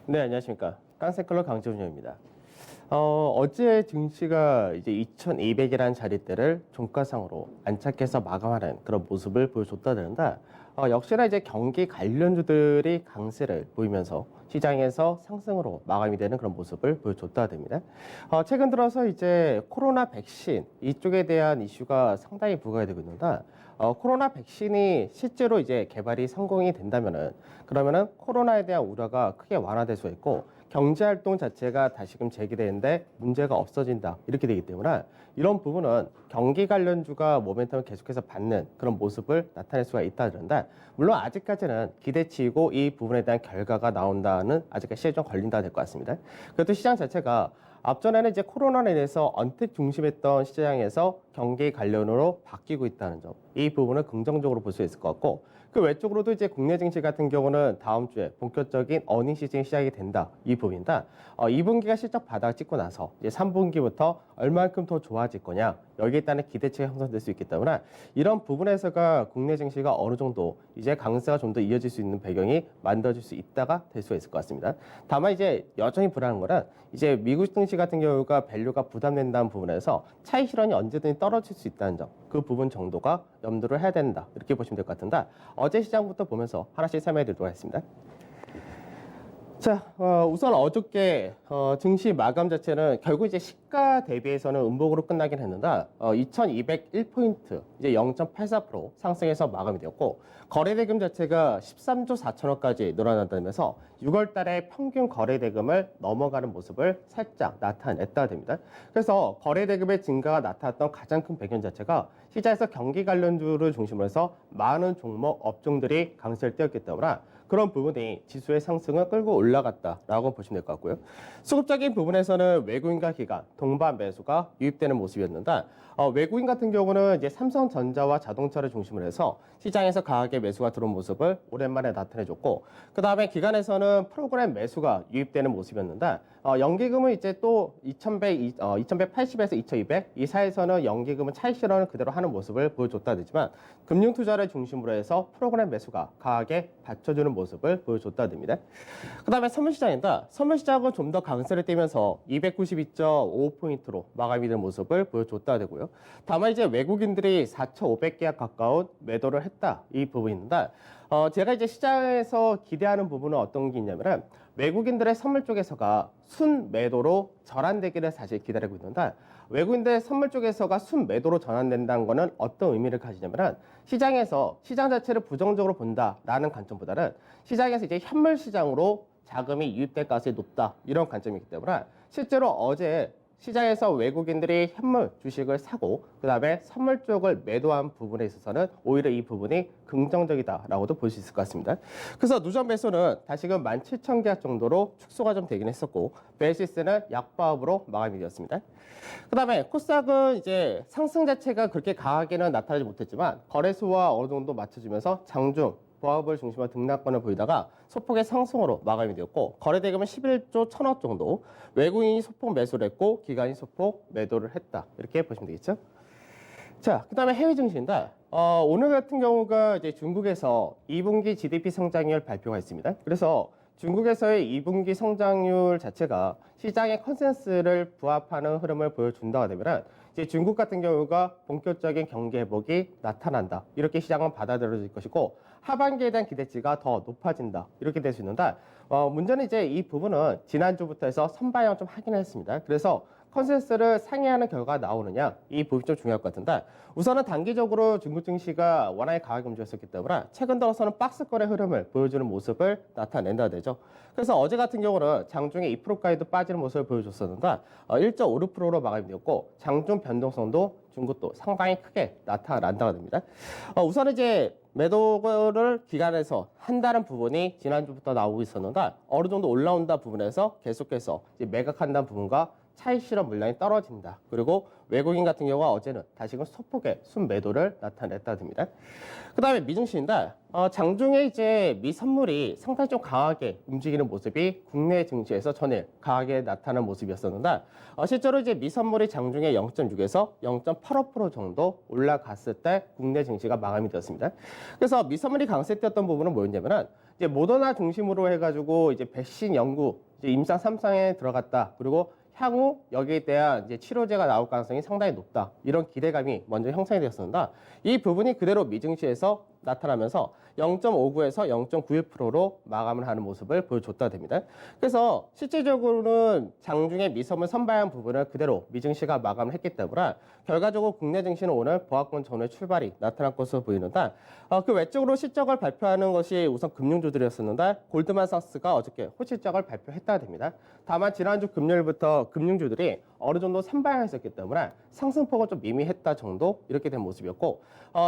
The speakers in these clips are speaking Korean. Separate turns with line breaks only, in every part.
네, 안녕하십니까. 깡센컬러 강재훈입니다. 어제 증시가 이제 2200이라는 자리대를 종가상으로 안착해서 마감하는 그런 모습을 보여줬다는데, 역시나 이제 경기 관련주들이 강세를 보이면서 시장에서 상승으로 마감이 되는 그런 모습을 보여줬다 됩니다. 최근 들어서 이제 코로나 백신 이쪽에 대한 이슈가 상당히 부각이 되고 있는데, 코로나 백신이 실제로 이제 개발이 성공이 된다면은 그러면은 코로나에 대한 우려가 크게 완화될 수 있고 경제 활동 자체가 다시금 재개되는데 문제가 없어진다 이렇게 되기 때문에 이런 부분은 경기 관련주가 모멘텀을 계속해서 받는 그런 모습을 나타낼 수가 있다는데 물론 아직까지는 기대치이고 이 부분에 대한 결과가 나온다는 아직까지 시간이 좀 걸린다 될 것 같습니다. 그래도 시장 자체가 앞전에는 이제 코로나로 인해서 언택 중심했던 시장에서 경기 관련으로 바뀌고 있다는 점, 이 부분을 긍정적으로 볼 수 있을 것 같고, 그 외적으로도 이제 국내 증시 같은 경우는 다음 주에 본격적인 어닝 시즌이 시작이 된다 이 부분인데, 2분기가 실적 바닥 찍고 나서 이제 3분기부터 얼만큼 더 좋아질 거냐 여기에 따른 기대치가 형성될 수 있기 때문에 이런 부분에서가 국내 증시가 어느 정도 이제 강세가 좀 더 이어질 수 있는 배경이 만들어질 수 있다가 될 수가 있을 것 같습니다. 다만 이제 여전히 불안한 거는 이제 미국 증시 같은 경우가 밸류가 부담된다는 부분에서 차익 실현이 언제든지 떨어질 수 있다는 점, 그 부분 정도가 염두를 해야 된다 이렇게 보시면 될 것 같은데 어제 시장부터 보면서 하나씩 설명해 드리도록 하겠습니다. 자, 우선 어저께 증시 마감 자체는 결국 이제 시가 대비해서는 음봉으로 끝나긴 했는데 2201포인트 이제 0.84% 상승해서 마감이 되었고 거래대금 자체가 13조 4천억까지 늘어난다면서 6월 달에 평균 거래대금을 넘어가는 모습을 살짝 나타냈다 됩니다. 그래서 거래대금의 증가가 나타났던 가장 큰 배경 자체가 시장에서 경기 관련주를 중심으로 해서 많은 종목 업종들이 강세를 띄었기 때문에 그런 부분이 지수의 상승을 끌고 올라갔다라고 보시면 될 것 같고요. 수급적인 부분에서는 외국인과 기관, 동반 매수가 유입되는 모습이었는데 외국인 같은 경우는 이제 삼성전자와 자동차를 중심으로 해서 시장에서 강하게 매수가 들어온 모습을 오랜만에 나타내줬고 그 다음에 기관에서는 프로그램 매수가 유입되는 모습이었는데 연기금은 이제 또 2180에서 2200 이 사이에서는 연기금은 차익 실현을 그대로 하는 모습을 보여줬다 되지만 금융 투자를 중심으로 해서 프로그램 매수가 강하게 받쳐주는 모습을 보여줬다 됩니다. 그 다음에 선물시장인데 선물시장은 좀 더 강세를 띠면서 292.5포인트로 마감이 된 모습을 보여줬다 되고요. 다만 이제 외국인들이 4,500계약 가까운 매도를 했다 이 부분인데 제가 이제 시장에서 기대하는 부분은 어떤 게 있냐면은 외국인들의 선물 쪽에서가 순 매도로 전환되기를 사실 기다리고 있는데 외국인들 선물 쪽에서가 순 매도로 전환된다는 거는 어떤 의미를 가지냐면은 시장에서 시장 자체를 부정적으로 본다라는 관점보다는 시장에서 이제 현물 시장으로 자금이 유입될 가능성이 높다 이런 관점이기 때문에 실제로 어제 시장에서 외국인들이 현물 주식을 사고 그 다음에 선물 쪽을 매도한 부분에 있어서는 오히려 이 부분이 긍정적이다라고도 볼 수 있을 것 같습니다. 그래서 누적 매수는 다시금 17,000계약 정도로 축소가 좀 되긴 했었고 베이시스는 약보합으로 마감이 되었습니다. 그 다음에 코스닥은 이제 상승 자체가 그렇게 강하게는 나타나지 못했지만 거래소와 어느 정도 맞춰지면서 장중 보합을 중심으로 등락권을 보이다가 소폭의 상승으로 마감이 되었고 거래대금은 11조 1천억 정도 외국인이 소폭 매수를 했고 기관이 소폭 매도를 했다 이렇게 보시면 되겠죠. 자, 그 다음에 해외 증시인데 오늘 같은 경우가 이제 중국에서 2분기 GDP 성장률 발표가 있습니다. 그래서 중국에서의 2분기 성장률 자체가 시장의 컨센서스를 부합하는 흐름을 보여준다고 되면 이제 중국 같은 경우가 본격적인 경기 회복이 나타난다 이렇게 시장은 받아들여질 것이고 하반기에 대한 기대치가 더 높아진다 이렇게 될 수 있는데 문제는 이제 이 부분은 지난주부터 해서 선반영 좀 하긴 했습니다. 그래서 컨센서스를 상회하는 결과가 나오느냐 이 부분이 좀 중요할 것 같은데 우선은 단기적으로 중국 증시가 워낙에 강하게 움직였었기 때문에 최근 들어서는 박스권의 흐름을 보여주는 모습을 나타낸다 되죠. 그래서 어제 같은 경우는 장중에 2%까지도 빠지는 모습을 보여줬었는데 1.56%로 마감이 되었고 장중 변동성도 중국도 상당히 크게 나타난다고 됩니다. 우선 이제 매도를 기간에서 한다는 부분이 지난주부터 나오고 있었는데 어느 정도 올라온다 부분에서 계속해서 이제 매각한다는 부분과 차익 실현 물량이 떨어진다. 그리고 외국인 같은 경우가 어제는 다시금 소폭의 순매도를 나타냈다 듭니다. 그 다음에 미증시인데 장중에 이제 미 선물이 상당히 좀 강하게 움직이는 모습이 국내 증시에서 전일 강하게 나타난 모습이었었는데 실제로 이제 미 선물이 장중에 0.6에서 0.85% 정도 올라갔을 때 국내 증시가 마감이 되었습니다. 그래서 미 선물이 강세되었던 부분은 뭐였냐면은 이제 모더나 중심으로 해가지고 이제 백신 연구 이제 임상 3상에 들어갔다. 그리고 향후 여기에 대한 이제 치료제가 나올 가능성이 상당히 높다. 이런 기대감이 먼저 형성이 되었습니다. 이 부분이 그대로 미증시에서 나타나면서 0.59에서 0.91%로 마감을 하는 모습을 보여줬다 됩니다. 그래서 실질적으로는 장중에 미선물 선발한 부분을 그대로 미증시가 마감을 했기 때문에 결과적으로 국내 증시는 오늘 보합권 전후의 출발이 나타날 것으로 보이는데 그 외적으로 실적을 발표하는 것이 우선 금융주들이었었는데 골드만삭스가 어저께 호실적을 발표했다 됩니다. 다만 지난주 금요일부터 금융주들이 어느 정도 선발했었기 때문에 상승폭은 좀 미미했다 정도 이렇게 된 모습이었고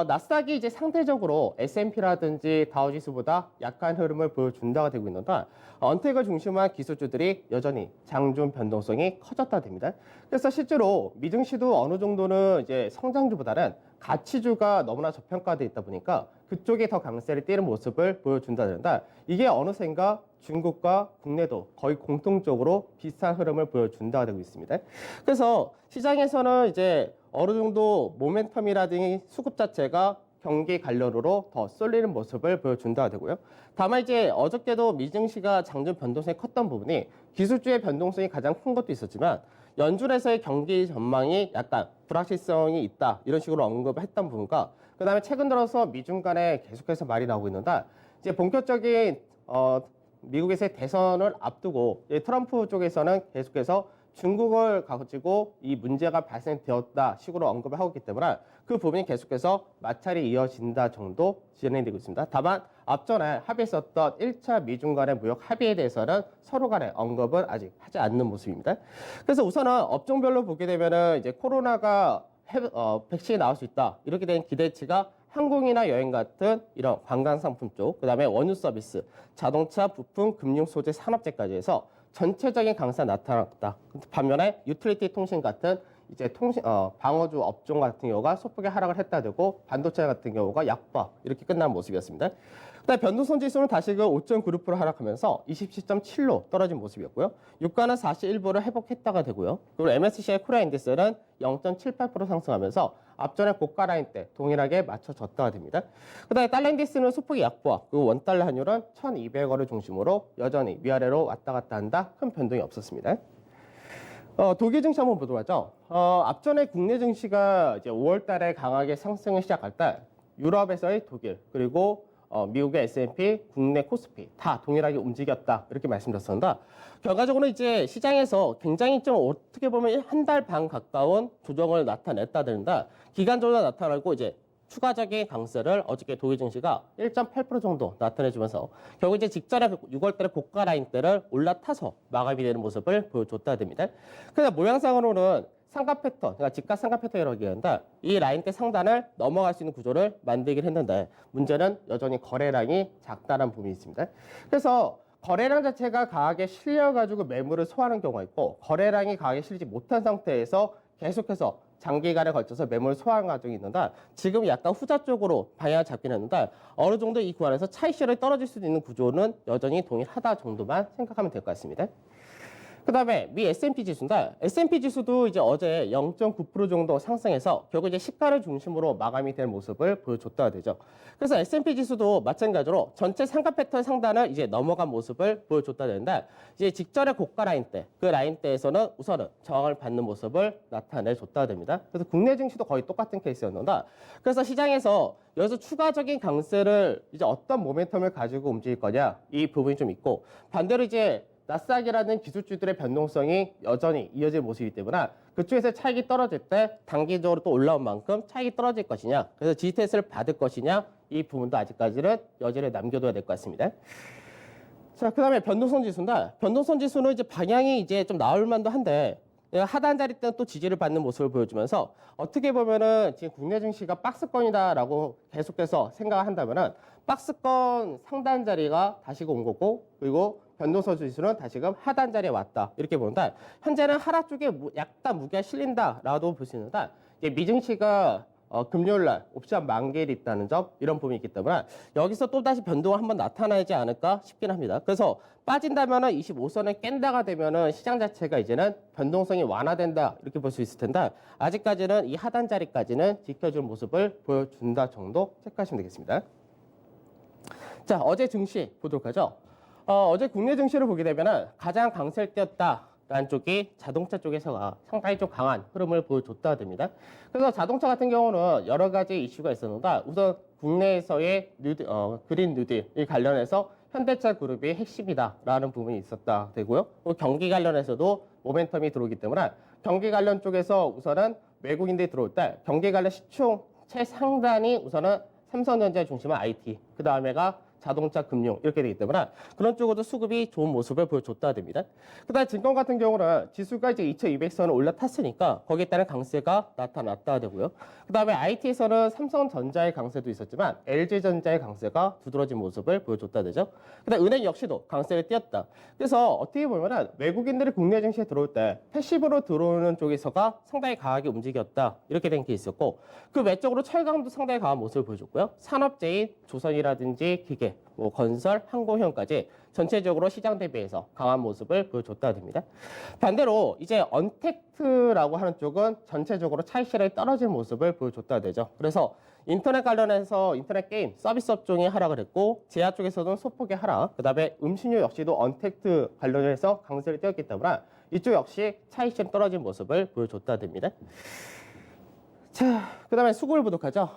나스닥이 이제 상대적으로 S&P라든지 다우지수보다 약한 흐름을 보여준다가 되고 있는데 언택을 중심한 기술주들이 여전히 장중 변동성이 커졌다 됩니다. 그래서 실제로 미증시도 어느 정도는 이제 성장주보다는 가치주가 너무나 저평가되어 있다 보니까 그쪽에 더 강세를 띠는 모습을 보여준다는데 이게 어느샌가 중국과 국내도 거의 공통적으로 비슷한 흐름을 보여준다가 되고 있습니다. 그래서 시장에서는 이제 어느 정도 모멘텀이라든지 수급 자체가 경기 관련으로 더 쏠리는 모습을 보여준다가 되고요. 다만 이제 어저께도 미증시가 장중 변동성이 컸던 부분이 기술주의 변동성이 가장 큰 것도 있었지만 연준에서의 경기 전망이 약간 불확실성이 있다 이런 식으로 언급을 했던 부분과 그 다음에 최근 들어서 미중 간에 계속해서 말이 나오고 있는데 이제 본격적인 미국에서의 대선을 앞두고 트럼프 쪽에서는 계속해서 중국을 가지고 이 문제가 발생되었다 식으로 언급을 하고 있기 때문에 그 부분이 계속해서 마찰이 이어진다 정도 진행되고 있습니다. 다만 앞전에 합의했었던 1차 미중 간의 무역 합의에 대해서는 서로 간의 언급을 아직 하지 않는 모습입니다. 그래서 우선은 업종별로 보게 되면은 이제 코로나가 백신이 나올 수 있다 이렇게 된 기대치가 항공이나 여행 같은 이런 관광 상품 쪽, 그다음에 원유 서비스, 자동차, 부품, 금융 소재, 산업재까지 해서 전체적인 강세가 나타났다. 반면에 유틸리티 통신 같은 이제 방어주 업종 같은 경우가 소폭의 하락을 했다 되고 반도체 같은 경우가 약화 이렇게 끝난 모습이었습니다. 그다음에 변동성 지수는 다시금 5.96% 하락하면서 27.7로 떨어진 모습이었고요. 유가는 41%를 회복했다가 되고요. 그리고 MSCI 코리아 인디스는 0.78% 상승하면서 앞전의 고가 라인 때 동일하게 맞춰졌다가 됩니다. 그다음에 달러 인디스는 소폭의 약보와 그리고 원달러 환율은 1,200원을 중심으로 여전히 위아래로 왔다 갔다 한다 큰 변동이 없었습니다. 독일 증시 한번 보도록 하죠. 앞전에 국내 증시가 이제 5월 달에 강하게 상승을 시작할 때 유럽에서의 독일 그리고 미국의 S&P, 국내 코스피 다 동일하게 움직였다 이렇게 말씀드렸습니다. 결과적으로 이제 시장에서 굉장히 좀 어떻게 보면 한 달 반 가까운 조정을 나타냈다든가 기간적으로 나타나고 이제 추가적인 강세를 어저께 독일 증시가 1.8% 정도 나타내주면서 결국 이제 직전에 6월달에 고가 라인대를 올라타서 마감이 되는 모습을 보여줬다 됩니다. 그래서 모양상으로는 상가 패턴, 그러니까 집가 상가 패턴이라고 얘기하는데 이 라인대 상단을 넘어갈 수 있는 구조를 만들긴 했는데 문제는 여전히 거래량이 작다는 부분이 있습니다. 그래서 거래량 자체가 강하게 실려가지고 매물을 소화하는 경우가 있고 거래량이 강하게 실리지 못한 상태에서 계속해서 장기간에 걸쳐서 매물을 소화하는 과정이 있는데 지금 약간 후자 쪽으로 방향을 잡긴 했는데 어느 정도 이 구간에서 차익 실현이 떨어질 수도 있는 구조는 여전히 동일하다 정도만 생각하면 될 것 같습니다. 그 다음에 미 S&P 지수인데 S&P 지수도 이제 어제 0.9% 정도 상승해서 결국 이제 시가를 중심으로 마감이 될 모습을 보여줬다가 되죠. 그래서 S&P 지수도 마찬가지로 전체 상가 패턴 상단을 이제 넘어간 모습을 보여줬다 되는데 이제 직전의 고가 라인대, 그 라인대에서는 우선은 저항을 받는 모습을 나타내줬다 됩니다. 그래서 국내 증시도 거의 똑같은 케이스였는데 그래서 시장에서 여기서 추가적인 강세를 이제 어떤 모멘텀을 가지고 움직일 거냐 이 부분이 좀 있고 반대로 이제 나스닥이라는 기술주들의 변동성이 여전히 이어질 모습이기 때문에 그쪽에서 차익이 떨어질 때 단기적으로 또 올라온 만큼 차익이 떨어질 것이냐 그래서 지지테스트를 받을 것이냐 이 부분도 아직까지는 여지를 남겨둬야 될 것 같습니다. 자, 그 다음에 변동성 지수인데 변동성 지수는 이제 방향이 이제 좀 나올 만도 한데 하단 자리 때는 또 지지를 받는 모습을 보여주면서 어떻게 보면은 지금 국내 증시가 박스권이다라고 계속해서 생각을 한다면은 박스권 상단 자리가 다시 온 거고 그리고 변동성 지수는 다시금 하단 자리에 왔다. 이렇게 보는데 현재는 하락 쪽에 약간 무게가 실린다라고 볼 수 있는데 이제 미증시가 금요일 날 옵션 만기일이 있다는 점 이런 부분이 있기 때문에 여기서 또다시 변동이 한번 나타나지 않을까 싶긴 합니다. 그래서 빠진다면은 25선을 깬다가 되면은 시장 자체가 이제는 변동성이 완화된다 이렇게 볼 수 있을 텐데 아직까지는 이 하단 자리까지는 지켜줄 모습을 보여준다 정도 체크하시면 되겠습니다. 자, 어제 증시 보도록 하죠. 어제 국내 증시를 보게 되면은 가장 강세를 띄었다라는 쪽이 자동차 쪽에서가 상당히 좀 강한 흐름을 보여줬다 됩니다. 그래서 자동차 같은 경우는 여러 가지 이슈가 있었는데 우선 국내에서의 그린 뉴딜 관련해서 현대차 그룹이 핵심이다라는 부분이 있었다 되고요. 또 경기 관련해서도 모멘텀이 들어오기 때문에 경기 관련 쪽에서 우선은 외국인들이 들어올 때 경기 관련 시총 최상단이 우선은 삼성전자 중심의 IT, 그 다음에가 자동차, 금융 이렇게 되기 때문에 그런 쪽으로도 수급이 좋은 모습을 보여줬다 됩니다. 그다음에 증권 같은 경우는 지수가 이제 2200선을 올라탔으니까 거기에 따른 강세가 나타났다 되고요. 그다음에 IT에서는 삼성전자의 강세도 있었지만 LG전자의 강세가 두드러진 모습을 보여줬다 되죠. 그다음 은행 역시도 강세를 띄었다. 그래서 어떻게 보면은 외국인들이 국내 증시에 들어올 때 패시브로 들어오는 쪽에서가 상당히 강하게 움직였다 이렇게 된 게 있었고 그 외적으로 철강도 상당히 강한 모습을 보여줬고요. 산업재인, 조선이라든지 기계, 건설, 항공형까지 전체적으로 시장 대비해서 강한 모습을 보여줬다 됩니다. 반대로 이제 언택트라고 하는 쪽은 전체적으로 차익 실현이 떨어진 모습을 보여줬다 되죠. 그래서 인터넷 관련해서 인터넷 게임 서비스 업종이 하락을 했고 제야 쪽에서는 소폭의 하락, 그다음에 음식료 역시도 언택트 관련해서 강세를 띄었기 때문에 이쪽 역시 차익 실현 떨어진 모습을 보여줬다 됩니다. 자, 그다음에 수급을 보도록 하죠.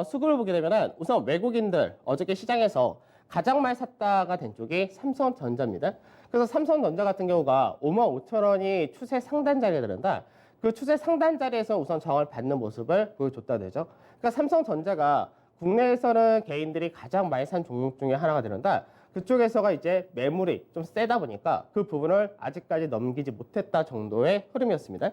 수급을 보게 되면은 우선 외국인들 어저께 시장에서 가장 많이 샀다가 된 쪽이 삼성전자입니다. 그래서 삼성전자 같은 경우가 55,000원이 추세 상단 자리에 들은다. 그 추세 상단 자리에서 우선 저항을 받는 모습을 보여줬다 되죠. 그러니까 삼성전자가 국내에서는 개인들이 가장 많이 산 종목 중에 하나가 되는데 그쪽에서가 이제 매물이 좀 세다 보니까 그 부분을 아직까지 넘기지 못했다 정도의 흐름이었습니다.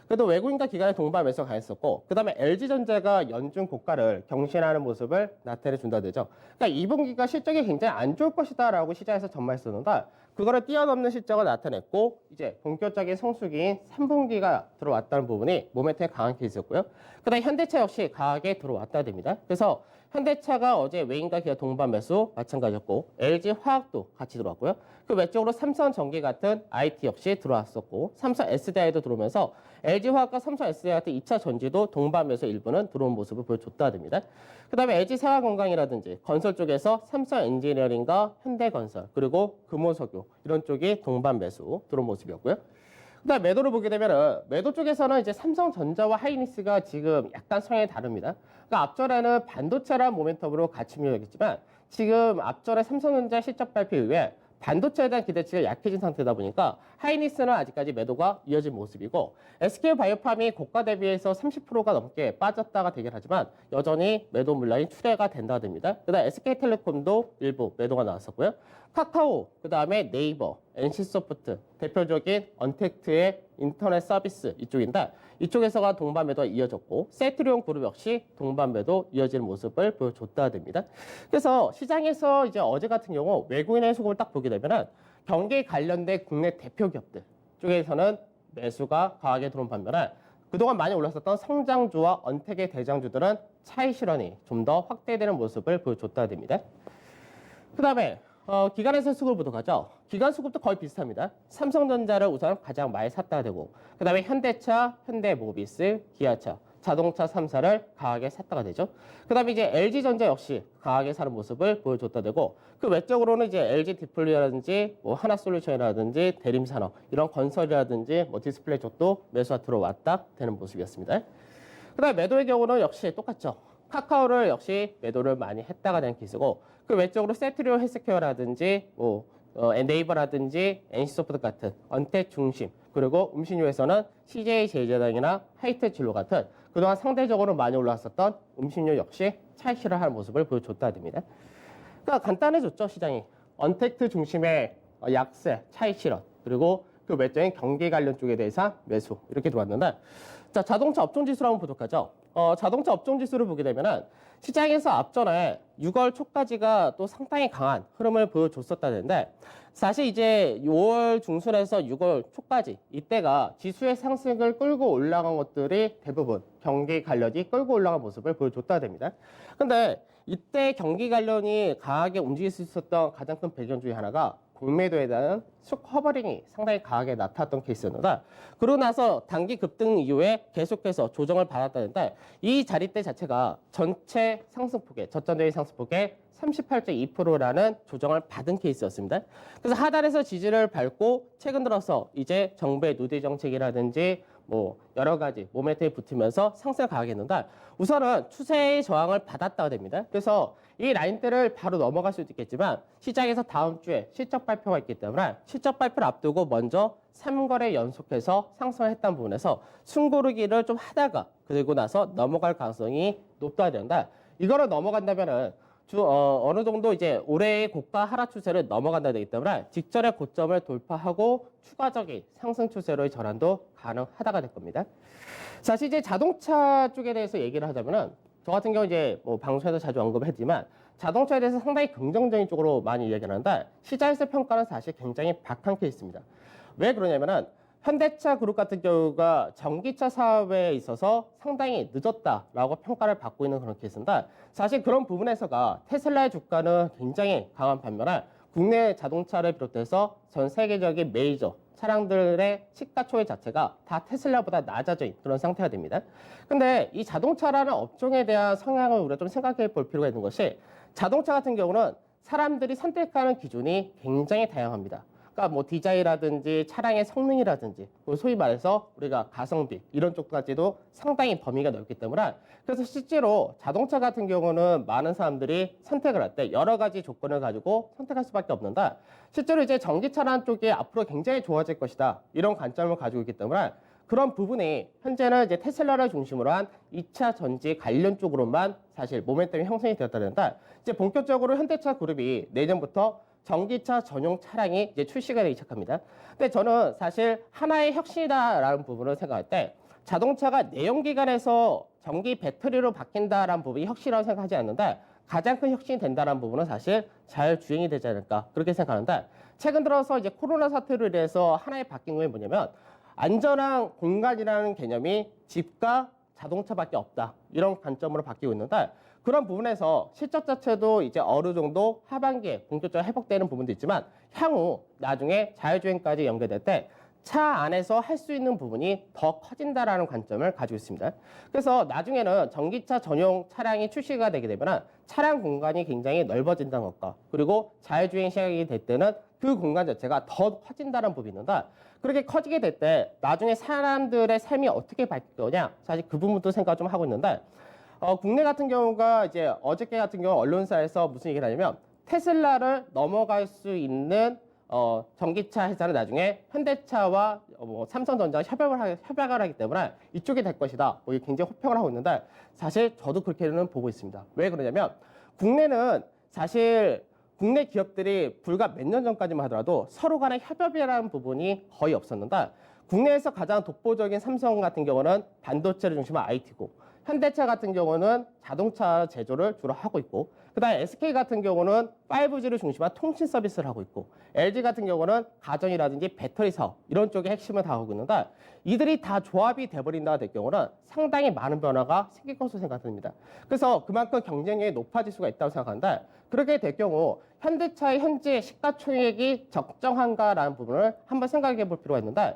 그래도 외국인과 기관의 동반 매수가 강했었고 그 다음에 LG전자가 연중 고가를 경신하는 모습을 나타내 준다 되죠. 그러니까 2분기가 실적이 굉장히 안 좋을 것이다 라고 시장에서 전망했었는데 그거를 뛰어넘는 실적을 나타냈고 이제 본격적인 성수기인 3분기가 들어왔다는 부분이 모멘텀이 강한 케이스였고요. 그 다음에 현대차 역시 강하게 들어왔다 됩니다. 그래서 현대차가 어제 외인과 기업 동반 매수 마찬가지였고 LG화학도 같이 들어왔고요. 그 외적으로 삼성전기 같은 IT 역시 들어왔었고 삼성 SDI도 들어오면서 LG화학과 삼성 SDI 같은 2차 전지도 동반 매수 일부는 들어온 모습을 보여줬다 됩니다. 그 다음에 LG생활건강이라든지 건설 쪽에서 삼성 엔지니어링과 현대건설 그리고 금호석유 이런 쪽이 동반 매수 들어온 모습이었고요. 그다음 매도를 보게 되면은 매도 쪽에서는 이제 삼성전자와 하이닉스가 지금 약간 성향이 다릅니다. 그러니까 앞전에는 반도체라는 모멘텀으로 같이 밀려있지만 지금 앞전에 삼성전자 실적 발표 이후에 반도체에 대한 기대치가 약해진 상태다 보니까 하이닉스는 아직까지 매도가 이어진 모습이고 SK바이오팜이 고가 대비해서 30%가 넘게 빠졌다가 되긴 하지만 여전히 매도 물량이 출회가 된다 됩니다. 그다음 SK텔레콤도 일부 매도가 나왔었고요. 카카오, 그다음에 네이버, NC소프트 대표적인 언택트의 인터넷 서비스 이쪽인데 이쪽에서가 동반 매도가 이어졌고 세트리온 그룹 역시 동반 매도 이어지는 모습을 보여줬다 됩니다. 그래서 시장에서 이제 어제 같은 경우 외국인의 수급을 딱 보게 되면은 경기 관련된 국내 대표 기업들 쪽에서는 매수가 강하게 들어온 반면에 그동안 많이 올랐었던 성장주와 언택의 대장주들은 차익 실현이 좀 더 확대되는 모습을 보여줬다 됩니다. 그 다음에 기관에서 수급을 보도록 하죠. 기관 수급도 거의 비슷합니다. 삼성전자를 우선 가장 많이 샀다가 되고 그 다음에 현대차, 현대모비스, 기아차, 자동차 3사를 강하게 샀다가 되죠. 그 다음에 이제 LG전자 역시 강하게 사는 모습을 보여줬다 되고 그 외적으로는 이제 LG 디플리라든지 하나솔루션이라든지 대림산업 이런 건설이라든지 디스플레이 쪽도 매수가 들어왔다 되는 모습이었습니다. 그 다음에 매도의 경우는 역시 똑같죠. 카카오를 역시 매도를 많이 했다가 된 케이스고 그 외적으로 세트리오 헬스케어라든지 네이버라든지 NC소프트 같은 언택 중심 그리고 음식료에서는 CJ제일제당이나 하이트진로 같은 그동안 상대적으로 많이 올라왔었던 음식료 역시 차익 실현하는 모습을 보여줬다 됩니다. 그러니까 간단해졌죠 시장이. 언택트 중심의 약세, 차익 실현 그리고 그 외적인 경기 관련 쪽에 대해서 매수 이렇게 들어왔는데, 자, 자동차 업종 지수를 한번 보도록 하죠. 자동차 업종 지수를 보게 되면은 시장에서 앞전에 6월 초까지가 또 상당히 강한 흐름을 보여줬었다는데, 사실 이제 5월 중순에서 6월 초까지 이때가 지수의 상승을 끌고 올라간 것들이 대부분 경기 관련이 끌고 올라간 모습을 보여줬다 됩니다. 근데 이때 경기 관련이 강하게 움직일 수 있었던 가장 큰 배경 중에 하나가 공매도에 대한 숏커버링이 상당히 강하게 나타났던 케이스였는데, 그러고 나서 단기 급등 이후에 계속해서 조정을 받았다는데, 이 자리대 자체가 전체 상승폭의 저점적인 상승폭의 38.2%라는 조정을 받은 케이스였습니다. 그래서 하단에서 지지를 밟고 최근 들어서 이제 정부의 누대 정책이라든지 뭐 여러 가지 모멘텀이 붙으면서 상승을 강하게 했는데, 우선은 추세의 저항을 받았다고 됩니다. 그래서 이 라인대를 바로 넘어갈 수도 있겠지만 시장에서 다음 주에 실적 발표가 있기 때문에 실적 발표를 앞두고 먼저 3거래 연속해서 상승을 했다는 부분에서 숨고르기를 좀 하다가 그리고 나서 넘어갈 가능성이 높다야 된다. 이거를 넘어간다면은 어느 정도 이제 올해의 고가 하락 추세를 넘어간다 되기 때문에 직전의 고점을 돌파하고 추가적인 상승 추세로의 전환도 가능하다가 될 겁니다. 사실 이제 자동차 쪽에 대해서 얘기를 하자면은 저 같은 경우 이제 뭐 방송에서 자주 언급을 했지만 자동차에 대해서 상당히 긍정적인 쪽으로 많이 얘기를 하는데, 시장에서 평가는 사실 굉장히 박한 케이스입니다. 왜 그러냐면은 현대차 그룹 같은 경우가 전기차 사업에 있어서 상당히 늦었다라고 평가를 받고 있는 그런 케이스인데, 사실 그런 부분에서가 테슬라의 주가는 굉장히 강한 반면에 국내 자동차를 비롯해서 전 세계적인 메이저 차량들의 시가총액 자체가 다 테슬라보다 낮아진 그런 상태가 됩니다. 근데 이 자동차라는 업종에 대한 성향을 우리가 좀 생각해 볼 필요가 있는 것이, 자동차 같은 경우는 사람들이 선택하는 기준이 굉장히 다양합니다. 그러니까 뭐 디자인이라든지 차량의 성능이라든지 소위 말해서 우리가 가성비 이런 쪽까지도 상당히 범위가 넓기 때문에, 그래서 실제로 자동차 같은 경우는 많은 사람들이 선택을 할 때 여러 가지 조건을 가지고 선택할 수밖에 없는데, 실제로 이제 전기차라는 쪽이 앞으로 굉장히 좋아질 것이다 이런 관점을 가지고 있기 때문에 그런 부분이 현재는 이제 테슬라를 중심으로 한 2차 전지 관련 쪽으로만 사실 모멘텀이 형성이 되었다는데, 이제 본격적으로 현대차 그룹이 내년부터 전기차 전용 차량이 이제 출시가 되기 시작합니다. 근데 저는 사실 하나의 혁신이다라는 부분을 생각할 때, 자동차가 내연기관에서 전기 배터리로 바뀐다라는 부분이 혁신이라고 생각하지 않는데, 가장 큰 혁신이 된다는 부분은 사실 자율주행이 되지 않을까 그렇게 생각하는데, 최근 들어서 이제 코로나 사태로 인해서 하나의 바뀐 게 뭐냐면 안전한 공간이라는 개념이 집과 자동차밖에 없다 이런 관점으로 바뀌고 있는데, 그런 부분에서 실적 자체도 이제 어느 정도 하반기에 본격적으로 회복되는 부분도 있지만, 향후 나중에 자율주행까지 연결될 때 차 안에서 할 수 있는 부분이 더 커진다라는 관점을 가지고 있습니다. 그래서 나중에는 전기차 전용 차량이 출시가 되게 되면 차량 공간이 굉장히 넓어진다는 것과, 그리고 자율주행 시작이 될 때는 그 공간 자체가 더 커진다는 부분이 있는데, 그렇게 커지게 될 때 나중에 사람들의 삶이 어떻게 바뀔 거냐, 사실 그 부분도 생각을 좀 하고 있는데, 국내 같은 경우가 이제 어저께 같은 경우 언론사에서 무슨 얘기를 하냐면, 테슬라를 넘어갈 수 있는 전기차 회사는 나중에 현대차와 삼성전자가 협약을 하기 때문에 이쪽이 될 것이다. 굉장히 호평을 하고 있는데, 사실 저도 그렇게는 보고 있습니다. 왜 그러냐면 국내는 사실 국내 기업들이 불과 몇 년 전까지만 하더라도 서로 간의 협업이라는 부분이 거의 없었는데, 국내에서 가장 독보적인 삼성 같은 경우는 반도체를 중심으로 IT고, 현대차 같은 경우는 자동차 제조를 주로 하고 있고, 그다음에 SK 같은 경우는 5G를 중심으로 통신 서비스를 하고 있고, LG 같은 경우는 가전이라든지 배터리 사업 이런 쪽에 핵심을 다 하고 있는데, 이들이 다 조합이 돼버린다가 될 경우는 상당히 많은 변화가 생길 것으로 생각됩니다. 그래서 그만큼 경쟁력이 높아질 수가 있다고 생각하는데, 그렇게 될 경우 현대차의 현재 시가총액이 적정한가라는 부분을 한번 생각해 볼 필요가 있는데,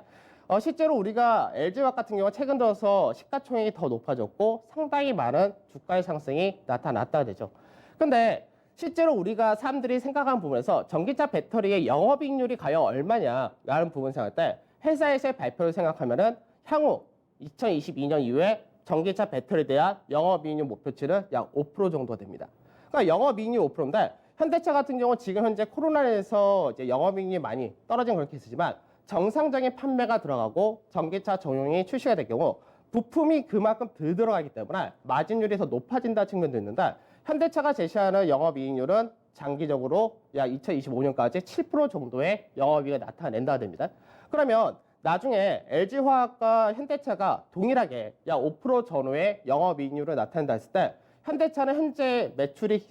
실제로 우리가 LG화학 같은 경우가 최근 들어서 시가총액이 더 높아졌고 상당히 많은 주가의 상승이 나타났다 되죠. 근데 실제로 우리가 사람들이 생각하는 부분에서 전기차 배터리의 영업이익률이 과연 얼마냐라는 부분 생각할 때, 회사에서의 발표를 생각하면은 향후 2022년 이후에 전기차 배터리에 대한 영업이익률 목표치는 약 5% 정도 됩니다. 그러니까 영업이익률 5%인데, 현대차 같은 경우 지금 현재 코로나에서 이제 영업이익률이 많이 떨어진 그런 케이스지만, 정상적인 판매가 들어가고 전기차 전용이 출시가 될 경우 부품이 그만큼 덜 들어가기 때문에 마진율이 더 높아진다는 측면도 있는데, 현대차가 제시하는 영업이익률은 장기적으로 약 2025년까지 7% 정도의 영업이익을 나타낸다 됩니다. 그러면 나중에 LG화학과 현대차가 동일하게 약 5% 전후의 영업이익률을 나타낸다 했을 때 현대차는 현재 매출이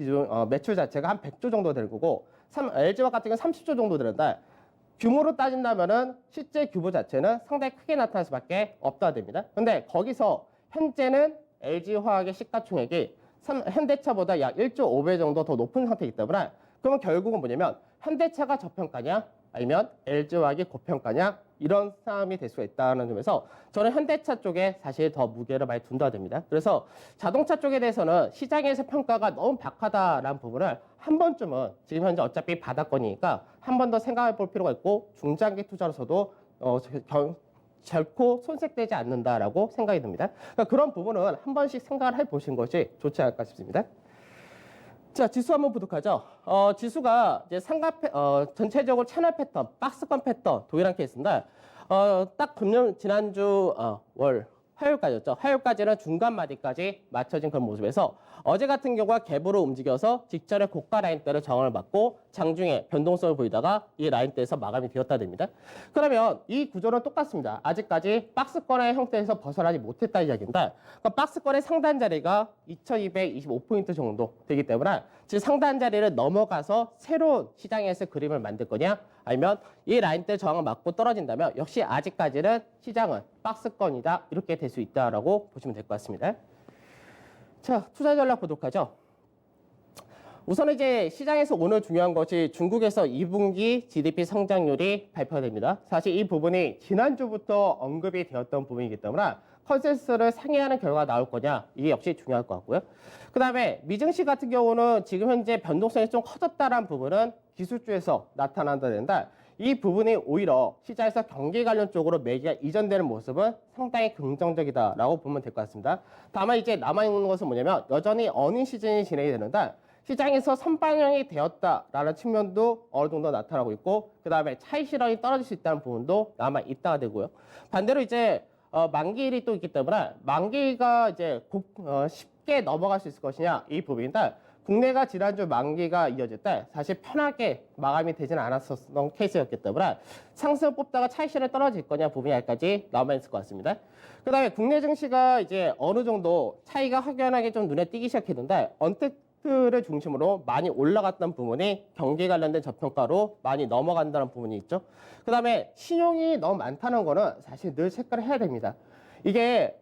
매출 자체가 한 100조 정도 될 거고 LG화학 같은 경우는 30조 정도 되는데 규모로 따진다면은 실제 규모 자체는 상당히 크게 나타날 수밖에 없다 됩니다. 근데 거기서 현재는 LG화학의 시가총액이 현대차보다 약 1조 5배 정도 더 높은 상태이기 때문에 그러면 결국은 뭐냐면 현대차가 저평가냐 아니면 LG화학이 고평가냐 이런 싸움이 될 수가 있다는 점에서 저는 현대차 쪽에 사실 더 무게를 많이 둔다 됩니다. 그래서 자동차 쪽에 대해서는 시장에서 평가가 너무 박하다라는 부분을 한 번쯤은 지금 현재 어차피 바닥권이니까 한 번 더 생각해 볼 필요가 있고 중장기 투자로서도 결코 손색되지 않는다라고 생각이 듭니다. 그러니까 그런 부분은 한 번씩 생각을 해보신 것이 좋지 않을까 싶습니다. 자, 지수 한번 보도록 하죠. 지수가 이제 전체적으로 채널 패턴, 박스권 패턴 동일한 케이스인데, 딱 지난주 화요일까지였죠. 화요일까지는 중간 마디까지 맞춰진 그런 모습에서 어제 같은 경우가 갭으로 움직여서 직전에 고가 라인대를 저항을 받고 장중에 변동성을 보이다가 이 라인대에서 마감이 되었다 됩니다. 그러면 이 구조는 똑같습니다. 아직까지 박스권의 형태에서 벗어나지 못했다 이야기인데 그러니까 박스권의 상단 자리가 2225포인트 정도 되기 때문에 지금 상단 자리를 넘어가서 새로운 시장에서 그림을 만들 거냐 아니면 이 라인대 저항을 맞고 떨어진다면 역시 아직까지는 시장은 박스권이다 이렇게 될 수 있다라고 보시면 될 것 같습니다. 자, 투자 전략 보도록 하죠. 우선 이제 시장에서 오늘 중요한 것이 중국에서 2분기 GDP 성장률이 발표됩니다. 사실 이 부분이 지난주부터 언급이 되었던 부분이기 때문에 컨센서스를 상회하는 결과가 나올 거냐 이게 역시 중요할 것 같고요. 그 다음에 미증시 같은 경우는 지금 현재 변동성이 좀 커졌다는 부분은 기술주에서 나타난다 된다. 이 부분이 오히려 시장에서 경기 관련 쪽으로 매기가 이전되는 모습은 상당히 긍정적이다라고 보면 될 것 같습니다. 다만 이제 남아있는 것은 뭐냐면 여전히 어닝 시즌이 진행이 되는데 시장에서 선반영이 되었다라는 측면도 어느 정도 나타나고 있고 그 다음에 차익 실현이 떨어질 수 있다는 부분도 남아있다가 되고요. 반대로 이제 만기일이 또 있기 때문에 만기가 이제 쉽게 넘어갈 수 있을 것이냐 이 부분인데 국내가 지난주 만기가 이어질 때 사실 편하게 마감이 되지는 않았었던 케이스였기 때문에 상승을 뽑다가 차익 실현이 떨어질 거냐 부분이 여기까지 남아있을 것 같습니다. 그 다음에 국내 증시가 이제 어느 정도 차이가 확연하게 좀 눈에 띄기 시작했는데 언택트를 중심으로 많이 올라갔던 부분이 경기 관련된 저평가로 많이 넘어간다는 부분이 있죠. 그 다음에 신용이 너무 많다는 거는 사실 늘 체크를 해야 됩니다. 이게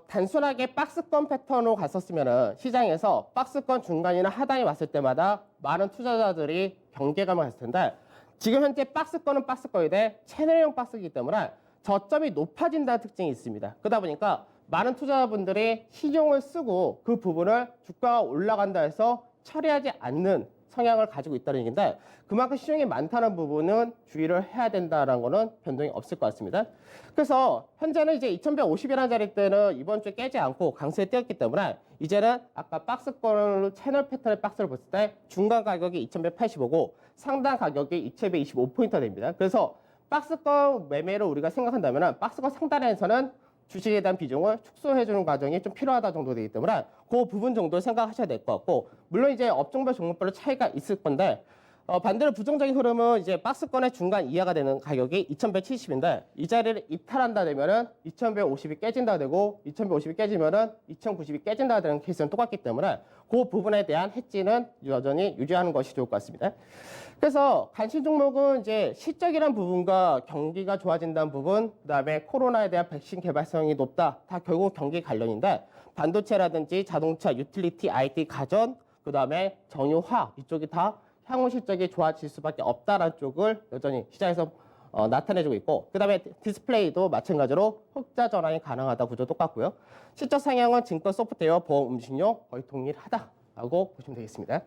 단순하게 박스권 패턴으로 갔었으면은 시장에서 박스권 중간이나 하단이 왔을 때마다 많은 투자자들이 경계감을 했을 텐데 지금 현재 박스권은 박스권인데 채널형 박스이기 때문에 저점이 높아진다는 특징이 있습니다. 그러다 보니까 많은 투자자분들이 신용을 쓰고 그 부분을 주가가 올라간다 해서 처리하지 않는 성향을 가지고 있다는 얘기인데 그만큼 시중이 많다는 부분은 주의를 해야 된다는 거는 변동이 없을 것 같습니다. 그래서 현재는 이제 2150이라는 자리 때는 이번 주에 깨지 않고 강세에 뛰었기 때문에 이제는 아까 박스권으로 채널 패턴의 박스를 봤을 때 중간 가격이 2185고 상단 가격이 2225포인트가 됩니다. 그래서 박스권 매매를 우리가 생각한다면 박스권 상단에서는 주식에 대한 비중을 축소해주는 과정이 좀 필요하다 정도 되기 때문에 그 부분 정도 생각하셔야 될 것 같고 물론 이제 업종별 종목별로 차이가 있을 건데 반대로 부정적인 흐름은 이제 박스권의 중간 이하가 되는 가격이 2170인데 이 자리를 이탈한다 되면은 2150이 깨진다 되고 2150이 깨지면은 2090이 깨진다 되는 케이스는 똑같기 때문에 그 부분에 대한 해지는 여전히 유지하는 것이 좋을 것 같습니다. 그래서 관심 종목은 이제 실적이란 부분과 경기가 좋아진다는 부분, 그다음에 코로나에 대한 백신 개발성이 높다. 다 결국 경기 관련인데 반도체라든지 자동차, 유틸리티, IT, 가전, 그다음에 정유화 이쪽이 다 향후 실적이 좋아질 수밖에 없다라는 쪽을 여전히 시장에서 나타내주고 있고 그 다음에 디스플레이도 마찬가지로 흑자 전환이 가능하다 구조 똑같고요. 실적 상향은 증권 소프트웨어, 보험, 음식료 거의 동일하다라고 보시면 되겠습니다.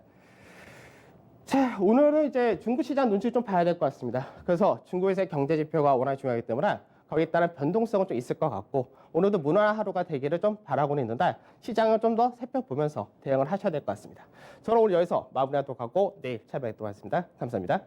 자, 오늘은 이제 중국 시장 눈치를 좀 봐야 될 것 같습니다. 그래서 중국에서의 경제 지표가 워낙 중요하기 때문에 거기에 따른 변동성은 좀 있을 것 같고 오늘도 무난한 하루가 되기를 좀 바라고는 있는데 시장을 좀 더 살펴보면서 대응을 하셔야 될 것 같습니다. 저는 오늘 여기서 마무리하도록 하고 내일 찾아뵙도록 하겠습니다. 감사합니다.